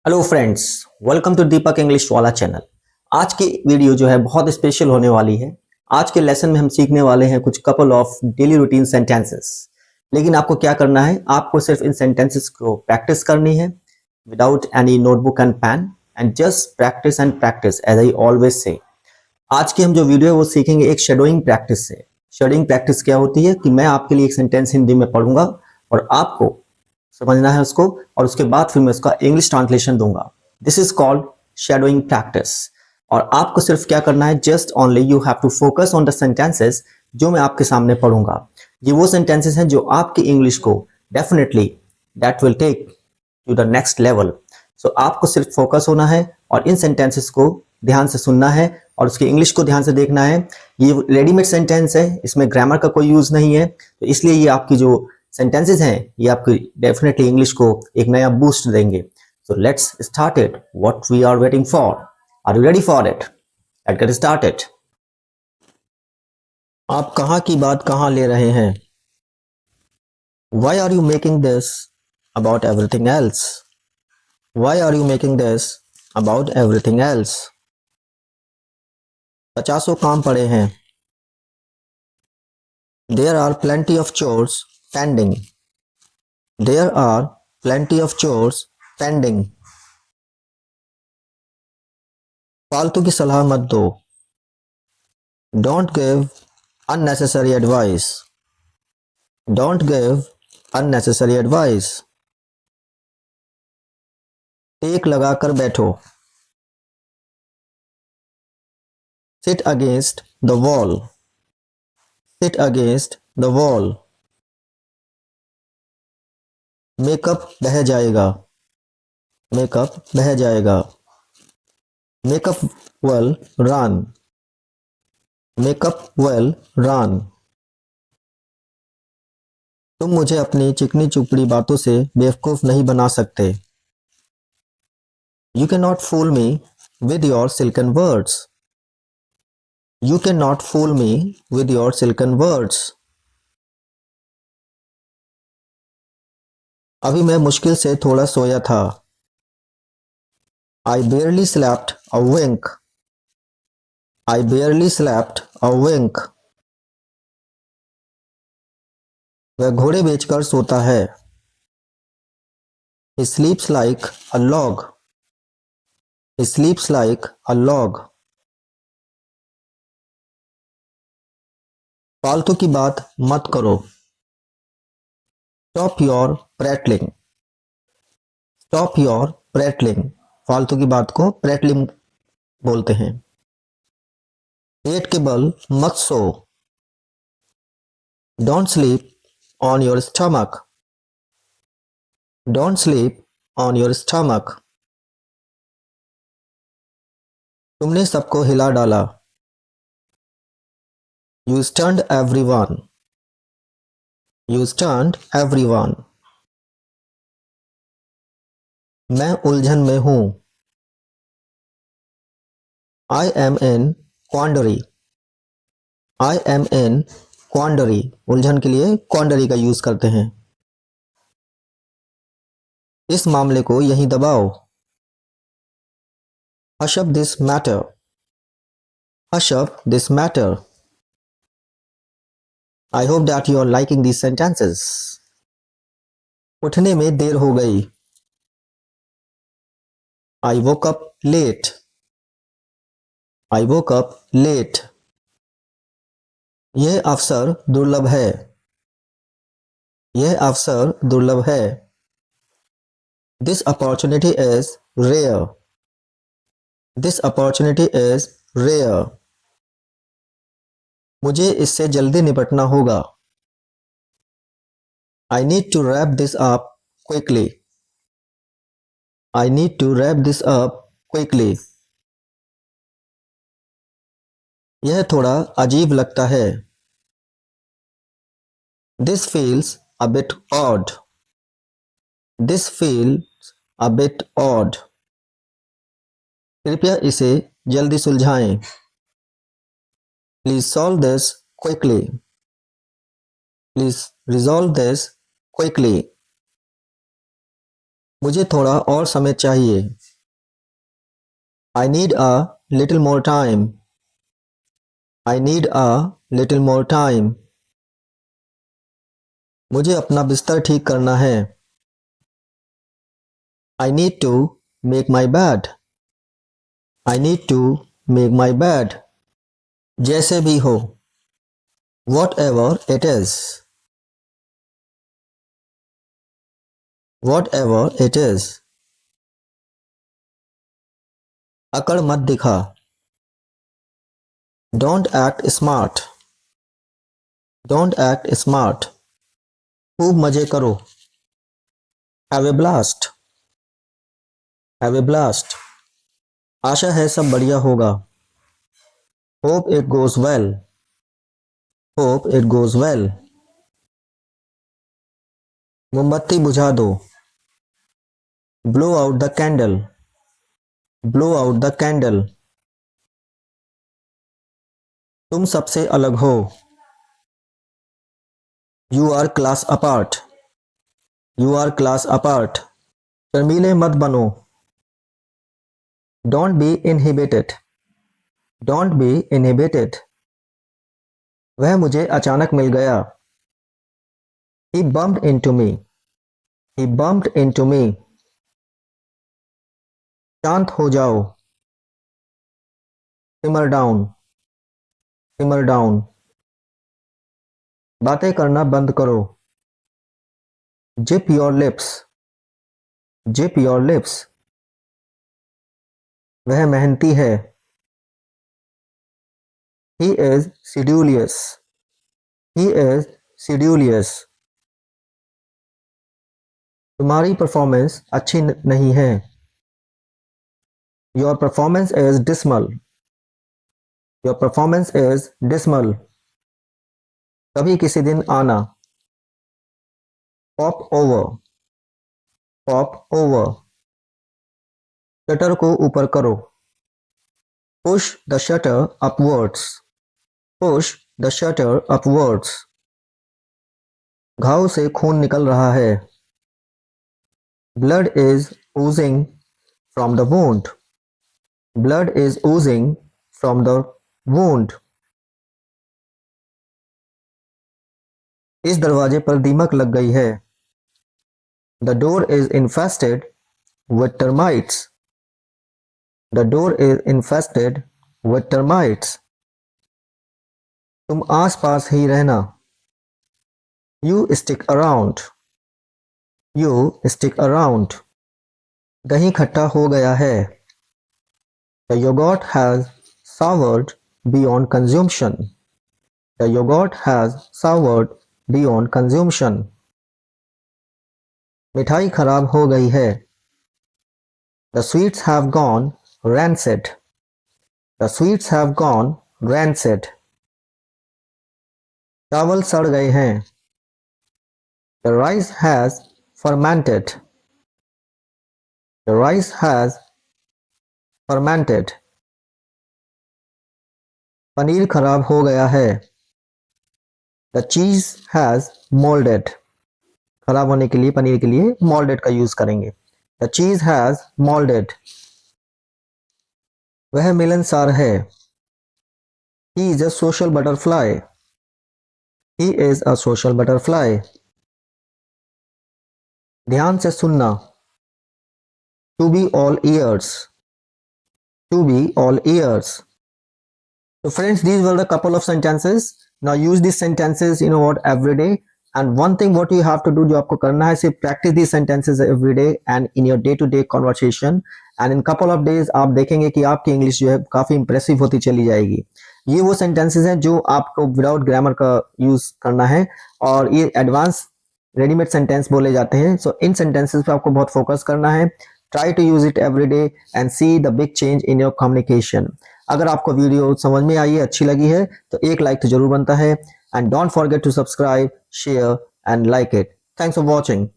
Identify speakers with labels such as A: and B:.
A: Hello friends, welcome to Deepak English वाला channel. आज की वीडियो जो है बहुत स्पेशल होने वाली है। आज के लेसन में हम सीखने वाले हैं कुछ couple of daily routine sentences. लेकिन आपको क्या करना है, आपको सिर्फ इन सेंटेंसेस को प्रैक्टिस करनी है without any notebook and pen, and just practice and practice as I always say. आज की हम जो वीडियो है वो सीखेंगे एक शेडोइंग प्रैक्टिस से। शेडोइंग प्रैक्टिस क्या होती है कि मैं आपके लिए एक सेंटेंस हिंदी में पढ़ूंगा और आपको समझना है उसको, और उसके बाद फिर मैं उसका इंग्लिश ट्रांसलेशन दूंगा। This is called shadowing practice. और आपको सिर्फ क्या करना है, just only you have to focus on the sentences जो मैं आपके सामने पढ़ूंगा। ये वो सेंटेंसेस हैं जो आपकी इंग्लिश को definitely that will take to the next level. So आपको सिर्फ फोकस होना है और इन सेंटेंसेस को ध्यान से सुनना है और उसकी इंग्लिश को ध्यान से देखना है। ये रेडीमेड सेंटेंस है, इसमें ग्रामर का कोई यूज नहीं है, तो इसलिए ये आपकी जो सेंटेंसेस हैं ये आपकी डेफिनेटली इंग्लिश को एक नया बूस्ट देंगे। So let's start it. What we are waiting for? Are you ready for it? Let's get started. आप कहाँ की बात कहाँ ले रहे हैं? Why are you making this about everything else? Why are you making this about everything else? 50 काम पड़े हैं। There are plenty of chores pending. There are plenty of chores pending. फालतू की सलाह मत दो। Don't give unnecessary advice. Don't give unnecessary advice. टेक लगा कर बैठो। Sit against the wall. Sit against the wall. Makeup बह जाएगा। मेकअप बह जाएगा। Makeup will run. Makeup will run. तुम मुझे अपनी चिकनी चुपड़ी बातों से बेवकूफ नहीं बना सकते। You cannot fool me with your silken words. You cannot fool me with your silken words. अभी मैं मुश्किल से थोड़ा सोया था। I barely slept a wink. I barely slept a wink. वह घोड़े बेचकर सोता है। He sleeps like a log. He sleeps like a log. फालतू की बात मत करो। Stop your prattling. Stop your prattling. फालतू की बात को prattling बोलते हैं। पेट के बल मत सो। Don't sleep on your stomach. Don't sleep on your stomach. तुमने सबको हिला डाला। You stunned everyone. You stunned everyone. मैं उलझन में हूं। I am in quandary. I am in quandary. उलझन के लिए quandary का यूज करते हैं। इस मामले को यहीं दबाओ। Hush up this matter. Hush up this matter. I hope that you are liking these sentences. उठने में देर हो गई। I woke up late. I woke up late. यह अवसर दुर्लभ है। यह अवसर दुर्लभ है। This opportunity is rare. This opportunity is rare. मुझे इससे जल्दी निपटना होगा। I need to wrap this up quickly. I need to wrap this up quickly. यह थोड़ा अजीब लगता है। This feels a bit odd. This feels a bit odd. कृपया इसे जल्दी सुलझाएं। Please solve this quickly. Please resolve this quickly. मुझे थोड़ा और समय चाहिए। I need a little more time. I need a little more time. मुझे अपना बिस्तर ठीक करना है। I need to make my bed. I need to make my bed. जैसे भी हो। Whatever it is. Whatever it is. अकड़ मत दिखा। Don't act smart. Don't act smart. खूब मजे करो। Have a blast. Have a blast. आशा है सब बढ़िया होगा। Hope it goes well. Hope it goes well. मोमबत्ती बुझा दो। Blow out the candle. Blow out the candle. तुम सबसे अलग हो। You are class apart. You are class apart. शर्मीले मत बनो। Don't be inhibited. Don't be inhibited. वह मुझे अचानक मिल गया। He bumped into me. He bumped into me. शांत हो जाओ। Simmer down. Simmer down. बातें करना बंद करो। Zip your lips. Zip your lips. वह मेहनती है। He is sedulious. He is sedulious. तुम्हारी परफॉर्मेंस अच्छी नहीं है। Your performance is dismal. Your performance is dismal. कभी किसी दिन आना। Pop over. Pop over. Shutter को ऊपर करो। Push the shutter upwards. Push the shutter upwards. घाव से खून निकल रहा है। Blood is oozing from the wound. Blood is oozing from the wound. इस दरवाजे पर दीमक लग गई है। The door is infested with termites. The door is infested with termites. तुम आस-पास ही रहना। You stick around. You stick around. दही खट्टा हो गया है। The yogurt has soured beyond consumption. The yogurt has soured beyond consumption. मिठाई खराब हो गई है। The sweets have gone rancid. The sweets have gone rancid. चावल सड़ गए हैं। The rice has fermented. The rice has fermented. Paneer खराब हो गया है। The cheese has molded. खराब होने के लिए पनीर के लिए molded का यूज करेंगे। The cheese has molded. वह मिलनसार है। He is a social butterfly. He is a social butterfly. ध्यान से सुनना। To be all ears. To be all ears. So friends, these were the couple of sentences. Now use these sentences every day. And one thing what you have to do, जो आपको करना है, सिर्फ practice these sentences every day and in your day to day conversation. And in couple of days आप देखेंगे कि आपकी English जो है काफी इंप्रेसिव होती चली जाएगी। ये वो सेंटेंसेस हैं जो आपको विदाउट ग्रामर का यूज करना है और ये एडवांस रेडीमेड सेंटेंस बोले जाते हैं। सो इन सेंटेंसेस पे आपको बहुत फोकस करना है। Try to use it every day and see the big change in your communication. अगर आपको वीडियो समझ में आई है, अच्छी लगी है, तो एक लाइक तो जरूर बनता है। And don't forget to subscribe, share and like it. Thanks for watching.